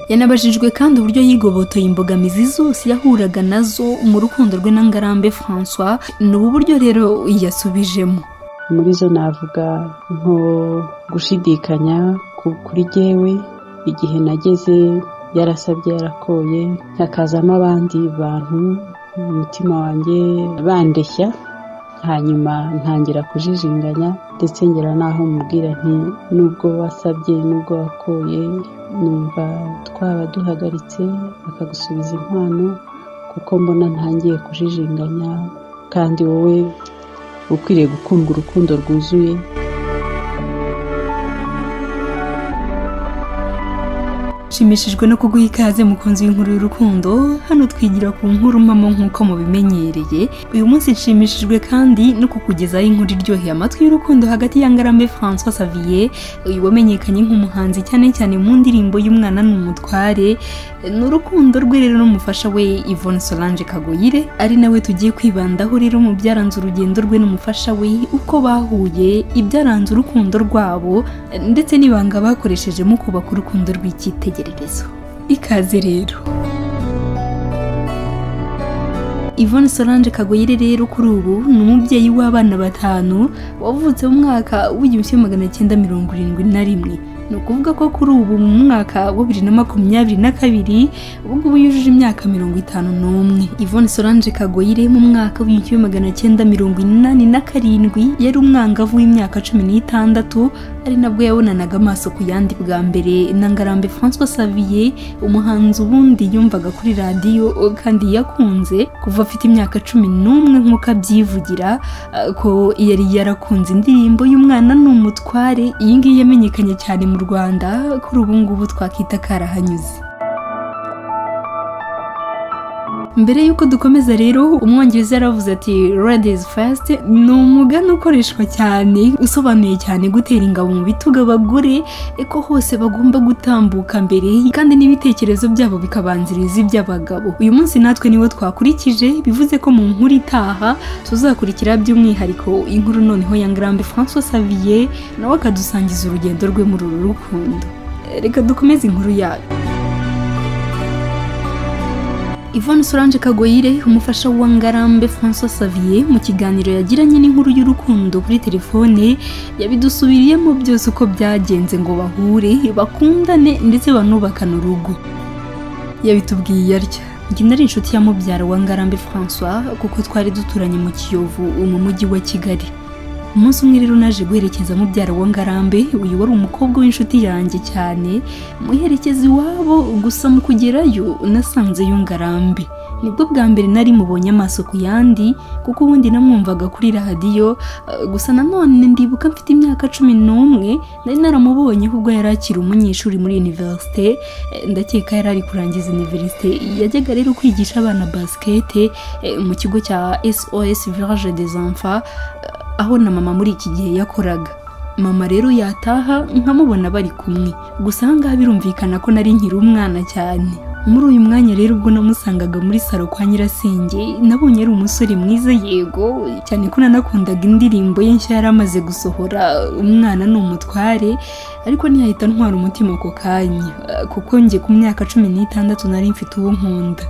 Yanabajijwe kandi uburyo yigobotoye imbogamizi zose yahuraga nazo mu rukundo rwe na Ngarambe François, n'ubu buryo rero yasubijemo. Muri zo navuga nko gushidikanya kuri jyewe igihe nageze yarasabye yarakoye, hakazamo abandi bantu mu mutima wanjye bandeshya, hanyuma ntangira kujijinganya ndetse ngera naho mubwira nti nubwo wasabye nubwo wakoye numva twaba duhagaritse bakagusubiza inkwano kuko mbona ntangiye kujijinganya kandi wowe ukwiriye gukundwa urukundo rwuzuye. Nshimishijwe no kuguha ikaze mukunzi w'inkuru y'urukundo. Hano twigira ku nkuru mpamo nk'uko mubimenyereye. Uyu munsi nshimishijwe kandi no kukugezaho inkuru iryoheye amatwi y'urukundo hagati ya Ngarambe François Xavier, uyu wamenyekanye nk'umuhanzi cyane cyane mu ndirimbo y'Umwana n'Umutware, n'urukundo rwe rero n'umufasha we Yvonne Solange Kagoyire, ari nawe tugiye kwibandaho rero mu byaranze urugendo rwe n'umufasha we, uko bahuye, ibyaranze urukundo rwabo ndetse n'ibanga bakoresheje mu kubaka urukundo rw'icyitegererezo. Ikaze rero. Yvonne Solange Kagoyire rero kuri ubu ni umubyeyi w'abana 5 wavutse mu mwaka w'1971. Ni ukuvuga ko kuri ubu mu mwaka wa 2022 ubwo yujuje imyaka 51. Yvonne Solange Kagoyire mu mwaka w'1987 yari umwangavu w'imyaka 16, ari nabwo yabonanaga amaso ku yandi bwa mbere na Ngarambe François Xavier, umuhanzi ubundi yumvaga kuri radio kandi yakunze kuva afite imyaka 11 nk'uko abyivugira ko yari yarakunze indirimbo y'Umwana n'Umutware. Iyi ngiyi yamenyekanye cyane mu Rwanda, kuri ubu ngubu twakita karahanyuze. Mbere yuko dukomeza rero, umwongereza yaravuze ati ladies first. Ni umugani ukoreshwa cyane usobanuye cyane gutera ingabo mu bitugu abagore, eko hose bagomba gutambuka mbere kandi n'ibitekerezo byabo bikabanziriza iby'abagabo. Uyu munsi natwe niwo twakurikije, bivuze ko mu nkuru itaha tuzakurikira by'umwihariko inkuru noneho ya Ngarambe François Xavier, nawe akadusangiza urugendo rwe muri uru rukundo. Reka dukomeze inkuru yayo. Yvonne Solange Kagoyire, umufasha wa Ngarambe François Xavier, mu kiganiro yagiranye n'inkuru y'urukundo kuri telefone, yabidusubiriyemo byose uko byagenze ngo bahure, bakundane ndetse banubakana urugo. Yabitubwiye atya: njye nari inshuti ya mubyara wa Ngarambe François kuko twari duturanye mu Kiyovu mu mujyi wa Kigali. Umunsi umwe rero naje guherekeza mubyara wa Ngarambe, uyu wari umukobwa w'inshuti yanjye cyane, muherekeza iwabo. Gusa mu kugerayo nasanze yo Ngarambe. Nibwo bwa mbere nari mubonye amaso ku yandi kuko ubundi namwumvaga kuri radio, gusa nanone ndibuka mfite imyaka 11 nari naramubonye ubwo yari akiri umunyeshuri muri université. Ndakeka yari ari kurangiza université, yajyaga rero kwigisha abana basket mu kigo cya SOS Village des Enfants, aho na mama muri iki gihe yakoraga. Mama rero yataha nkamubona bari kumwe, gusa ahangaha birumvikana ko nari nkiri umwana cyane. Muri uyu mwanya rero ubwo namusangaga muri salo kwa nyirasenge, nabonye ari umusore mwiza, yego cyane ko nanakundaga indirimbo ye nshya yaramaze gusohora, Umwana n'Umutware, ariko ntiyahita ntwara umutima ako kanya kuko ngiye ku myaka 16 nari mfite uwo nkunda.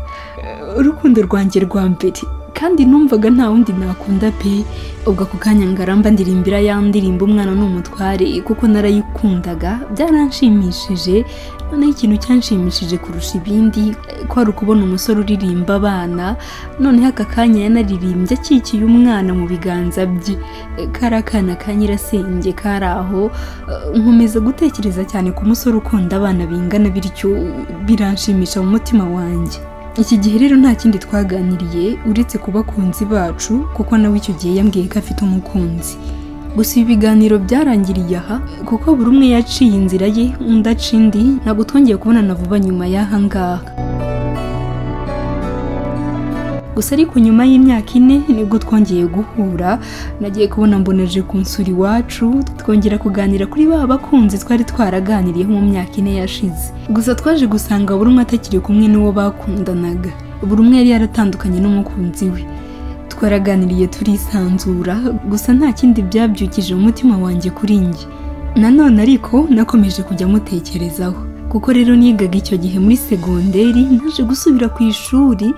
Urukundo rwanjye rwa mbere kandi numvaga nta wundi nakunda pe. Ubwo ako kanya Ngarambe ndirimbira ya ndirimbo Umwana n'Umutware kuko narayikundaga, byaranshimishije. None ikintu cyanshimishije kurusha ibindi ko ari ukubona umusore uririmba abana, none aka kanya yanaririmbye akikiye umwana mu biganza bye. Karakana ka nyirasenge karaho, nkomeza gutekereza cyane ku musore ukunda abana bingana bityo, biranshimisha mu mutima wanjye. Iki gihe rero nta kindi twaganiriye uretse kubakunzi bacu kuko nawe icyo gihe yambwiye ko afite umukunzi. Gusa ibiganiro byarangiriye aha kuko buri umwe yaciye inzira ye undi aca indi, ntabwo twongeye kubonana vuba nyuma y'aha ngaha. Gusa ariko nyuma y'imyaka 4 nibwo twongeye guhura, nagiye kubona mboneje kunsura iwacu, twongera kuganira kuri ba bakunzi twari twaraganiriyeho mu myaka 4 yashize. Gusa twaje gusanga buri umwe atakiri kumwe n'uwo bakundanaga, buri umwe yari yaratandukanye n'umukunzi we. Twaraganiriye turisanzura, gusa nta kindi byabyukije umutima wanjye kuri njye. Nanone ariko nakomeje kujya mutekerezaho kuko rero nigaga icyo gihe muri segonderi naje gusubira ku ishuri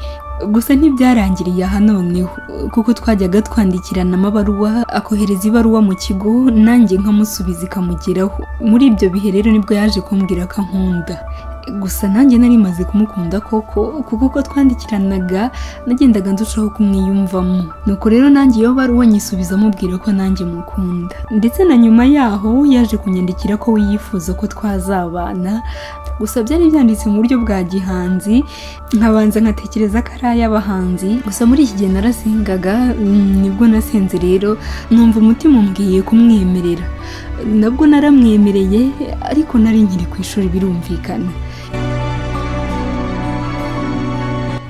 gusa ntibyarangiriye aha noneho kuko twajyaga twandikirana amabaruwa akohereza ibaruwa mu kigo nanjye nkamusubiza ikamugeraho. Muri ibyo bihe rero nibwo yaje kumbwira ko ankunda, gusa nanjye nari maze kumukunda kuko ko twandikiranaga nagendaga ndushaho kumwiyumvamo. Nuko rero nanjye iyo baruwa nyisubiza mubwira ko nanjye mukunda, ndetse na nyuma yaho yaje kunyandikira ko yifuza ko twazabana, gusa byari byanditse mu buryo bwa gihanzi nkabanza nkatekereza ko ari ay'abahanzi. Gusa muri iki gihe narasengaga, nibwo nasenze rero numva umutima umbwiye kumwemerera. Nabwo naramwemereye ariko nari nkiri ku ishuri birumvikana.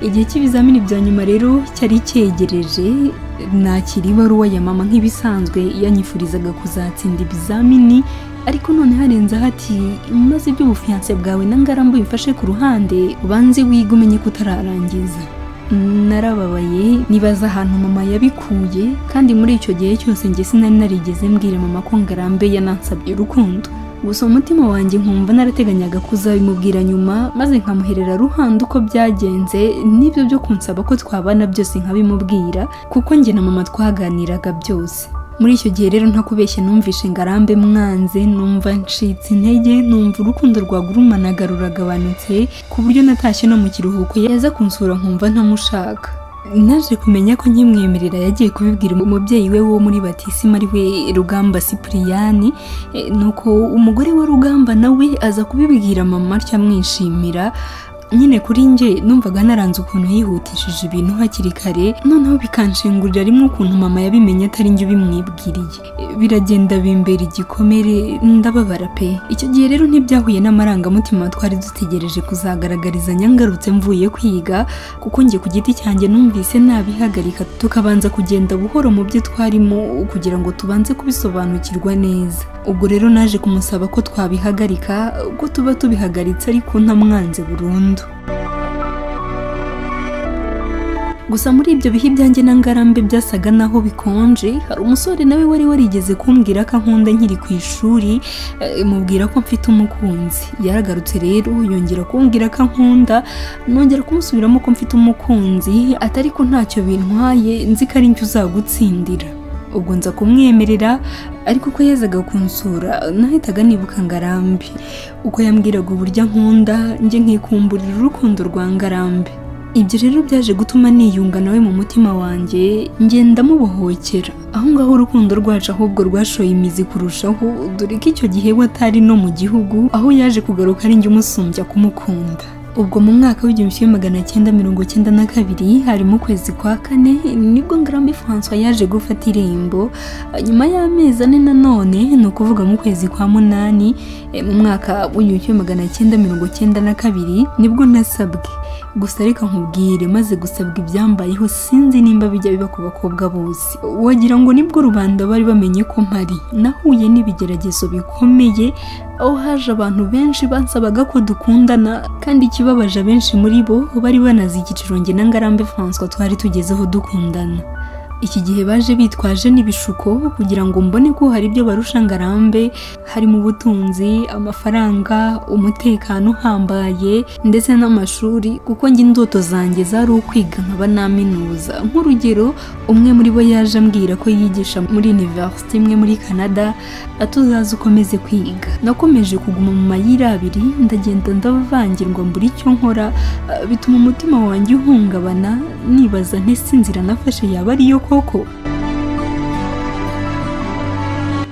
Igihe cy'ibizamini bya nyuma rero cyari cyegereje, nakira ibaruwa ya mama nk'ibisanzwe yanyifurizaga kuzatsinda ibizamini, ariko none harenze hati maze iby'ubufiyanse bwawe na Ngarambe bifashe ku ruhande ubanze wiga umenye ko utararangiza. Narababaye nibaza ahantu mama yabikuye, kandi muri icyo gihe cyose njye sinari narigeze mbwira mama ko Ngarambe yanansabye urukundo. Gusa umutima wanjye nkumva narateganyaga kuzabimubwira nyuma, maze nkamuherera ruhande uko byagenze, n'ibyo byo kunsaba ko twabana byose nkabimubwira kuko njye na mama twaganiraga byose. Muri icyo gihe rero ntakubeshye numvishe Ngarambe mwanze, numva ncitse intege, numva urukundo rwagurumanaga ruragabanutse ku buryo natashye no mu kiruhuko yaza kunsura nkumva ntamushaka. Naje kumenya ko nkimwemerera yagiye kubibwira umubyeyi we wo muri Batisimu ari we Rugamba Cyprien, nuko umugore wa Rugamba nawe aza kubibwira mama atya amwishimira. Nyine kuri nje numvaga naranze ukuntu yihutishije ibintu hakiri kare, noneho bikanshengurira rimwe ukuntu mama yabimenye atari njye ubimwibwiriye. Biragenda bimbera igikomere, ndababara pe. Icyo gihe rero ntibyahuye n'amarangamutima twari dutegereje kuzagaragariza nyangarutse mvuye kwiga, kuko njye ku giti cyanjye numvise nabihagarika tukabanza kugenda buhoro mu byo twarimo kugira ngo tubanze kubisobanukirwa neza. Ubwo rero naje kumusaba ko twabihagarika, ko tuba tubihagaritse ariko ntamwanze burundu. Gusa muri ibyo bihe byanjye na Ngarambe byasaga naho bikonje, hari umusore nawe wari warigeze kumbwira ko ankunda nkiri ku ishuri, mubwira ko mfite umukunzi. Yaragarutse rero yongera kumbwira ko ankunda, nongera kumusubiramo ko mfite umukunzi, atari ko ntacyo bintwaye, nzi ko ari njye uzagutsindira. Ubwo nza kumwemerera, ariko uko yazaga kunsura nahitaga nibuka Ngarambe, uko yambwiraga uburyo ankunda, njye nkikumburira urukundo rwa Ngarambe. Ibyo rero byaje gutuma niyunga nawe mu mutima wanjye, ngenda mubohokera. Aho ngaho urukundo rwacu ahubwo rwashoye imizi kurushaho, dore ko icyo gihe we atari no mu gihugu, aho yaje kugaruka ari njye umusumbya kumukunda. Ubwo mu mwaka w'1992 hari mu kwezi kwa kane nibwo Ngarambe François yaje gufata irembo. Nyuma y'amezi ane nanone, ni ukuvuga mu kwezi kwa munani mu mwaka w'1992 nibwo nasabwe. Gusa reka nkubwire, maze gusabwa ibyambayeho sinzi nimba bijya biba ku bakobwa bose. Wagira ngo nibwo rubanda bari bamenye ko mpari. Nahuye n'ibigeragezo bikomeye, aho haje abantu benshi bansabaga ko dukundana, kandi ikibabaje benshi muri bo bari banazi igiciro njye na Ngarambe François twari tugezeho dukundana. Iki gihe baje bitwaje n'ibishuko kugira ngo mbone ko hari ibyo barusha Ngarambe, harimo ubutunzi, amafaranga, umutekano uhambaye ndetse n'amashuri, kuko njye indoto zanjye zari ukwiga nkaba naminuza. Nk'urugero, umwe muri bo yaje ambwira ko yigisha muri university imwe muri Canada, atuzaza ukomeze kwiga. Nakomeje kuguma mu mayira abiri, ndagenda ndavangirwa mbura icyo nkora, bituma umutima wanjye uhungabana, nibaza ntese inzira nafashe yaba ariyo koko.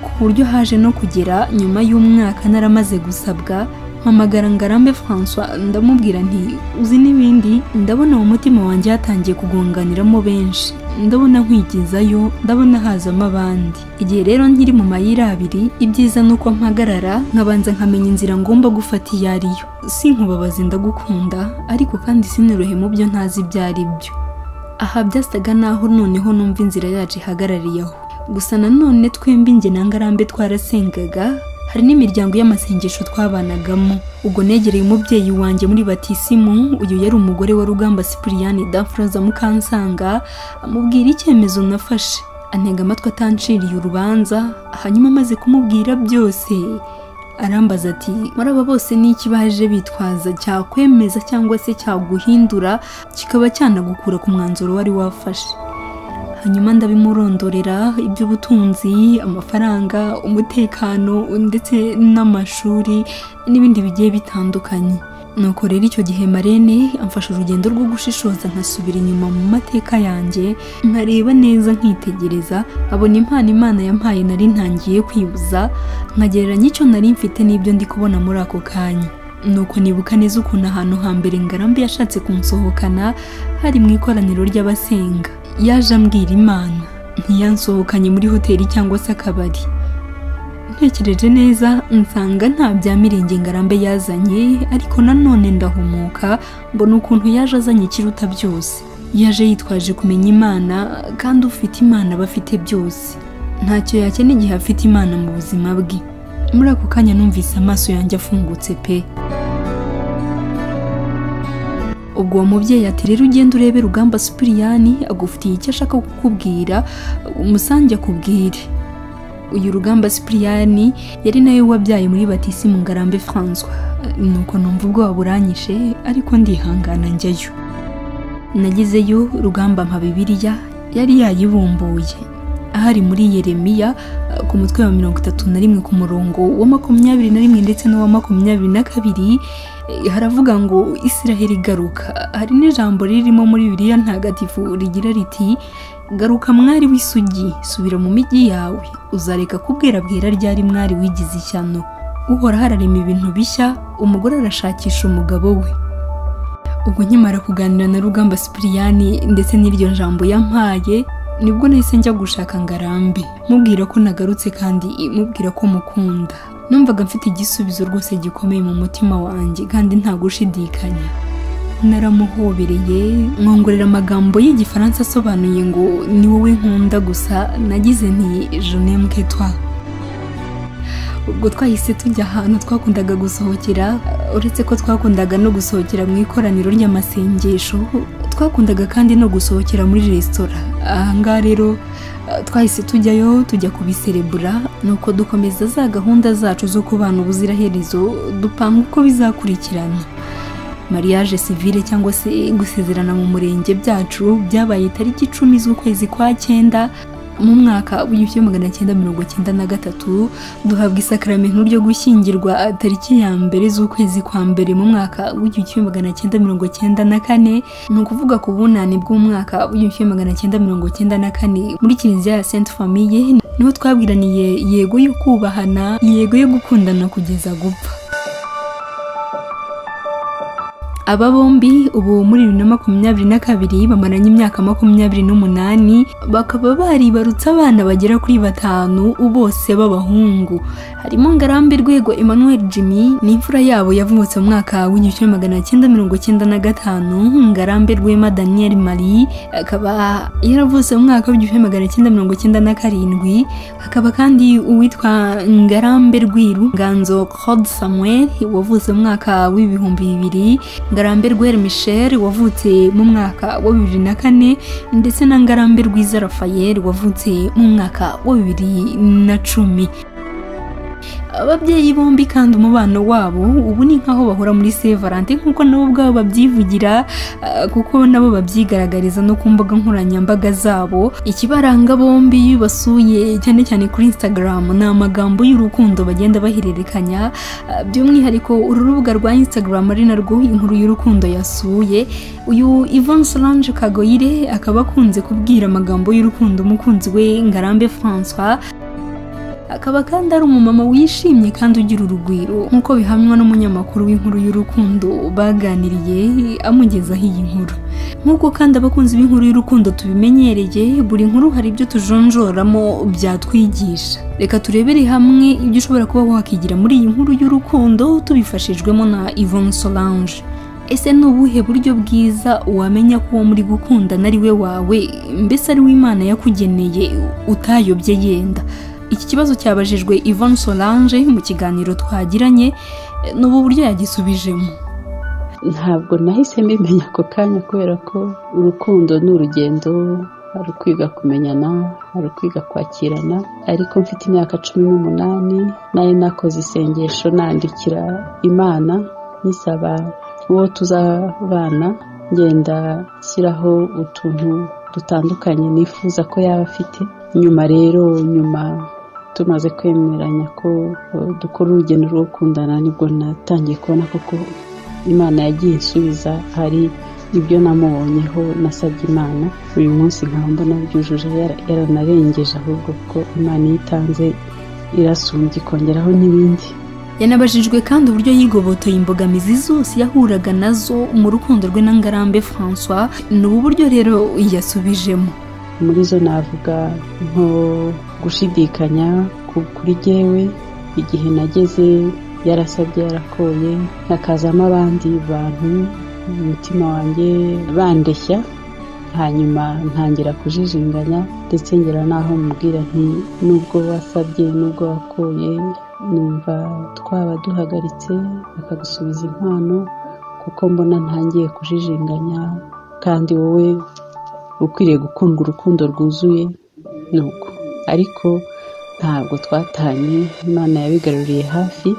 Ku buryo haje no kugera nyuma y'umwaka naramaze gusabwa, mpamagara Ngarambe François ndamubwira nti uzi n'ibindi, ndabona mu mutima wanjye hatangiye kugonganiramo benshi, ndabona nkwigizayo, ndabona hazamo abandi. Igihe rero nkiri mu mayira abiri, ibyiza nuko mpagarara nkabanza nkamenya inzira ngomba gufata iyo ariyo. Sinkubabaze ndagukunda, ariko kandi sinirohe mu byo ntazi ibyo ari byo. Aha byasaga naho noneho numva inzira yacu ihagarariyeho. Gusa nanone twembi njye na Ngarambe twarasengaga, hari n'imiryango y'amasengesho twabanagamo. Ubwo negereye umubyeyi wanjye muri Batisimu, uyu yari umugore wa Rugamba Cyprien Dafroza Mukansanga, amubwira icyemezo nafashe. Antega amatwi atanciriye urubanza, hanyuma amaze kumubwira byose, arambaza ati muri aba bose n'iki baje bitwaza cyakwemeza cyangwa se cyaguhindura kikaba cyanagukura ku mwanzuro wari wafashe. Hanyuma ndabimurondorera iby'ubutunzi, amafaranga, umutekano ndetse n'amashuri n'ibindi bigiye bitandukanye. Nuko rero icyo gihe Marene amfasha urugendo rwo gushishoza nkasubira inyuma mu mateka yanjye, nkareba neza nkitegereza, abona impano Imana yampaye nari ntangiye kwibuza, nkagereranya icyo nari mfite n'ibyo ndi kubona muri ako kanya. Nuko nibuka neza ukuntu ahantu hambere Ngarambe yashatse kunsohokana hari mu ikoraniro ry'abasenga. Yaje ambwira Imana, ntiyansohokanye muri hoteli cyangwa se akabari. Ntekereje neza nsanga nta bya Mirenge Ngarambe yazanye, ariko nanone ndahumuka mbona ukuntu yaje azanye ikiruta byose. Yaje yitwaje kumenya Imana, kandi ufite Imana bafite byose. Ntacyo yakene igihe afite Imana mu buzima bwe. Muri ako kanya numvise amaso yanjye afungutse pe. Ubwo uwo mubyeyi ati rero ugenda urebe Rugamba Sipiriyani agufitiye icyo ashaka kukubwira, umusange akubwire. Uyu Rugamba Sipiriyani yari nawe wabyaye muri batisimu Ngarambe François. Nuko numva ubwoba buranyishe, ariko ndihangana njyayo. Nagezeyo Rugamba mpa Bibiliya yari yayibumbuye. Ahari muri Yeremiya ku mutwe wa 31 ku murongo wa 21 ndetse no wa 22 haravuga ngo Isiraheli garuka. Hari n'ijambo ririmo muri Bibiliya ntagatifu rigira riti garuka mwari w'isugi, subira mu migi yawe, uzareka kubwera bwera ryari mwari wigize ishyano. Uhora hararema ibintu bishya, umugore arashakisha umugabo we. Ubwo nkimara kuganira na Rugamba Sipiriyani ndetse n'iryo jambo yampaye, nibwo nahise njya gushaka Ngarambe, mubwira ko nagarutse kandi mubwira ko mukunda. Numvaga mfite igisubizo rwose gikomeye mu mutima wanjye kandi nta gushidikanya. Naramuhobereye, mwongorera amagambo y'Igifaransa asobanuye ngo ni wowe nkunda gusa. Nagize nti je n'aime que toi. Ubwo twahise tujya ahantu twakundaga gusohokera, uretse ko twakundaga no gusohokera mu ikoraniro ry'amasengesho, twakundaga kandi no gusohokera muri resitora. Ahangaha rero twahise tujyayo tujya kubiserebura, nuko dukomeza za gahunda zacu zo kubana ubuziraherezo, dupanga uko bizakurikirana. Mariage civile cyangwa se gusezerana mu murenge byacu byabaye tariki 10 z'ukwezi kwa 9 mu mwaka w'1993. Duhabwa isakramento ryo gushyingirwa tariki ya 1 z'ukwezi kwa 1 mu mwaka w'1994. Ni ukuvuga ku bunani bw'umwaka w'1994 muri kiliziya ya Sainte Famille. Niho twabwiraniye yego yo kubahana, yego yo gukundana kugeza gupfa. Aba bombi ubu muri 2022 bamaranye imyaka 28, bakaba baribarutse abana bagera kuri 5 bose b'abahungu. Harimo Ngarambe Rwego Emmanuel Jimmy, n'imfura yabo yavutse mu mwaka w'1995, Ngarambe Rwema Daniel Marie akaba yaravutse mu mwaka w'1997. Hakaba kandi uwitwa Ngarambe Rwiru Nganzo Claude Samuel wavutse mu mwaka w'2000, Ngarambe Rwera Michel wavutse mu mwaka wa 2004, ndetse na Ngarambe Rwiza Raphael wavutse mu mwaka wa 2010. Ababyeyi bombi kandi umubano wabo ubu ni nkaho bahora muri Saint Valentin nkuko nabo ubwabo babyivugira, kuko nabo babyigaragariza no ku mbuga nkoranyambaga zabo. Ikibaranga bombi basuye cyane cyane kuri Instagram ni amagambo y'urukundo bagenda bahererekanya, by'umwihariko urubuga rwa Instagram ari narwo inkuru y'urukundo yasuye. Uyu Yvonne Solange Kagoyire akaba akunze kubwira amagambo y'urukundo umukunzi we Ngarambe François. Akaba kandi ari umumama wishimye kandi ugira urugwiro, nkuko bihamywa n'umunyamakuru w'inkuru y'urukundo baganiriye amugezaho iyi nkuru. Nkuko kandi abakunzi b'inkuru y'urukundo tubimenyereye, buri nkuru hari ibyo tujonjoramo byatwigisha. Reka turebere hamwe ibyo ushobora kuba wakigira muri iyi nkuru y'urukundo tubifashijwemo na Yvonne Solange. Ese ni ubuhe buryo bwiza wamenya ko uwo muri gukundana ari we wawe, mbese ari we Imana yakugeneye utayobye yenda? Iki kibazo cyabajijwe Yvonne Solange mu kiganiro twagiranye, n'ubu buryo yagisubijemo. Ntabwo nahise mbimenya ako kanya kubera ko urukundo ni urugendo, hari ukwiga kumenyana, hari ukwiga kwakirana. Ariko mfite imyaka 18 nari nakoze isengesho nandikira Imana nisaba uwo tuzabana, ngenda shyiraho utuntu dutandukanye nifuza ko yaba afite. Nyuma tumaze kwemeranya ko dukora urugendo rwo gukundana, nibwo natangiye kubona koko Imana yagiye isubiza. Hari ibyo namubonyeho nasabye Imana, uyu munsi nkaba mbona byujuje, yaranarengeje, ahubwo ko Imana yitanze irasumbye ikongeraho n'ibindi. Yanabajijwe kandi uburyo yigobotoye imbogamizi zose yahuraga nazo mu rukundo rwe na Ngarambe François. Ni uburyo rero yasubijemo. Muri zo navuga nko gushidikanya kuri jyewe, igihe nageze yarasabye yarakoye, hakazamo abandi bantu mu mutima wanjye bandeshya, hanyuma ntangira kujijinganya, ndetse ngera naho mubwira nti nubwo wasabye nubwo wakoye, numva twaba duhagaritse bakagusubiza inkwano, kuko mbona ntangiye kujijinganya, kandi wowe ukwiriye gukundwa urukundo rwuzuye. Nuko ariko ntabwo twatanye, Imana yabigaruriye hafi,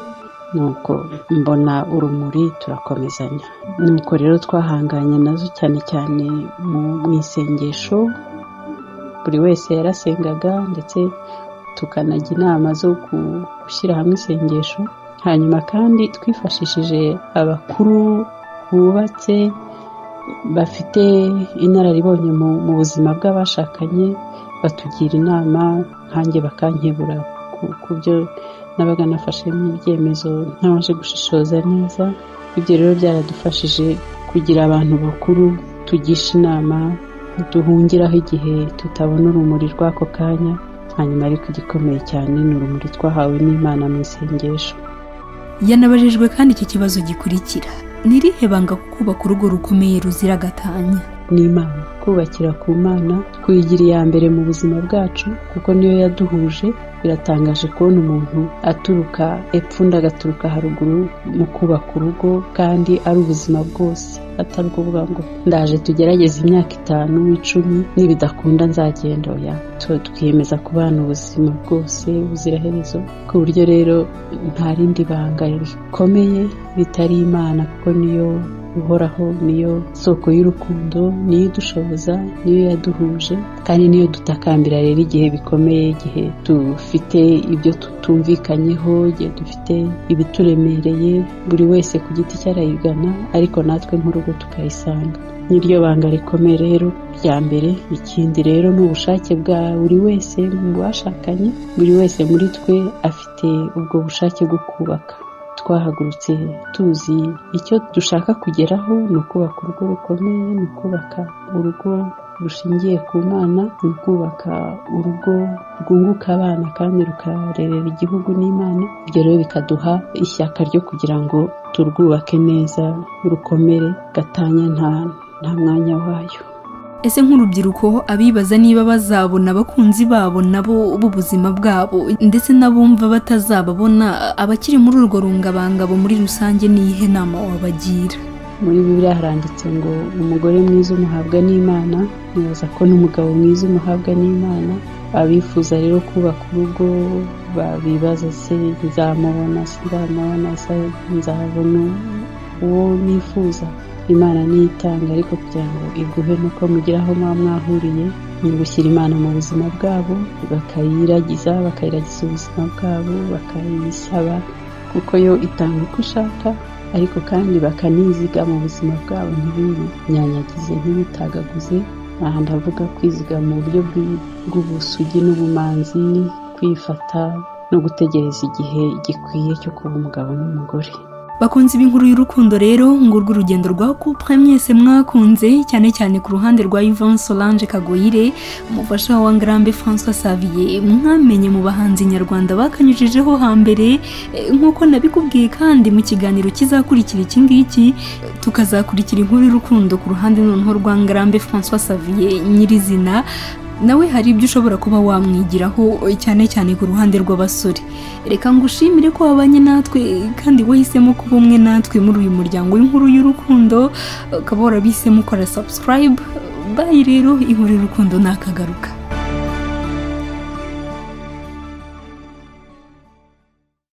nuko mbona urumuri turakomezanya. Nuko rero twahanganye nazo cyane cyane mu isengesho. Buri wese yarasengaga, ndetse tukanajya inama zo gushyira hamwe isengesho. Hanyuma kandi twifashishije abakuru bubatse bafite inararibonye mu buzima bw'abashakanye, batugira inama, nkanjye bakankebura ku byo nabaga nafashemo ibyemezo ntabashe gushishoza neza. Ibyo rero byaradufashije kugira abantu bakuru tugisha inama, duhungiraho igihe tutabona urumuri rw'ako kanya. Hanyuma ariko igikomeye cyane ni urumuri twahawe n'Imana mu isengesho. Yanabajijwe kandi iki kibazo gikurikira: ni irihe banga kubaka urugo rukomeye ruzira gatanya? Ni Imana, kubakira ku Mana, kuyigira iya mbere mu buzima bwacu, kuko niyo yaduhuje. Biratangaje kubona umuntu aturuka epfo undi agaturuka haruguru mu kubaka urugo, kandi ari ubuzima bwose, atari ukuvuga ngo ndaje tugerageze imyaka 5, 10, nibidakunda nzagenda. Oya, twiyemeza kubana ubuzima bwose buziraherezo, ku buryo rero nta rindi banga rikomeye ritari Imana, kuko niyo uhoraho, niyo soko y'urukundo, niyo idushoboza, niyo yaduhuje, kandi niyo dutakambira rero igihe bikomeye, igihe dufite ibyo tutumvikanyeho, igihe dufite ibituremereye. Buri wese ku giti cye arayigana, ariko natwe nk'urugo tukayisanga. Niryo banga rikomeye rero rya mbere. Ikindi rero ni ubushake bwa buri wese mu bashakanye. Buri wese muri twe afite ubwo bushake bwo kubaka. Twahagurutse tuzi icyo dushaka kugeraho, ni ukubaka urugo rukomeye, ni ukubaka urugo rushingiye ku Mana, ni ukubaka urugo rwunguka abana kandi rukarerera igihugu n'Imana. Ibyo rero bikaduha ishyaka ryo kugira ngo turwubake neza, rukomere, gatanya nta mwanya wayo. Ese nk'urubyiruko abibaza niba bazabona abakunzi babo nabo b'ubuzima bwabo, ndetse n'abumva batazababona, abakiri muri urwo rungabangabo muri rusange, ni ihe nama wabagira? Muri Bibiliya haranditse ngo umugore mwiza umuhabwa n'Imana, nibaza ko n'umugabo mwiza umuhabwa n'Imana. Abifuza rero kubaka urugo babibaza, se nzamubona, nzabona uwo nifuza? Imana niyo itanga, ariko kugira ngo iguhe nuko mugira aho mwahuriye, ni gushyira Imana mu buzima bwabo, bakayiragiza ubuzima bwabo, bakayisaba, kuko yo itanga uko ushaka, ariko kandi bakaniziga mu buzima bwabo, ntibinyanyagize, ntibitagaguze. Aha ndavuga kwiziga mu buryo bw'ubusugi n'ubumanzi, kwifata no gutegereza igihe gikwiye cyo kuba umugabo n'umugore. Bakunze inkuru y'urukundo rero, ngurwo urugendo rwa couple mwese mwakunze, cyane cyane ku ruhande rwa Yvonne Solange Kagoyire, umufasha wa Ngarambe François Xavier, mwamenye mu bahanzi nyarwanda bakanyujijeho hambere. Nk'uko nabikubwiye kandi mu kiganiro kizakurikira iki ngiki, tukazakurikira inkuru y'urukundo ku ruhande noneho rwa Ngarambe François Xavier nyirizina. Nawe hari ibyo ushobora kuba wamwigiraho, cyane cyane ku ruhande rw'abasore. Reka ngushimire ko wabanye natwe, kandi wahisemo kuba umwe natwe muri uyu muryango w'inkuru y'urukundo, ukaba warabihisemo ukora subscribe, bayi rero inkuru y'urukundo nakagaruka.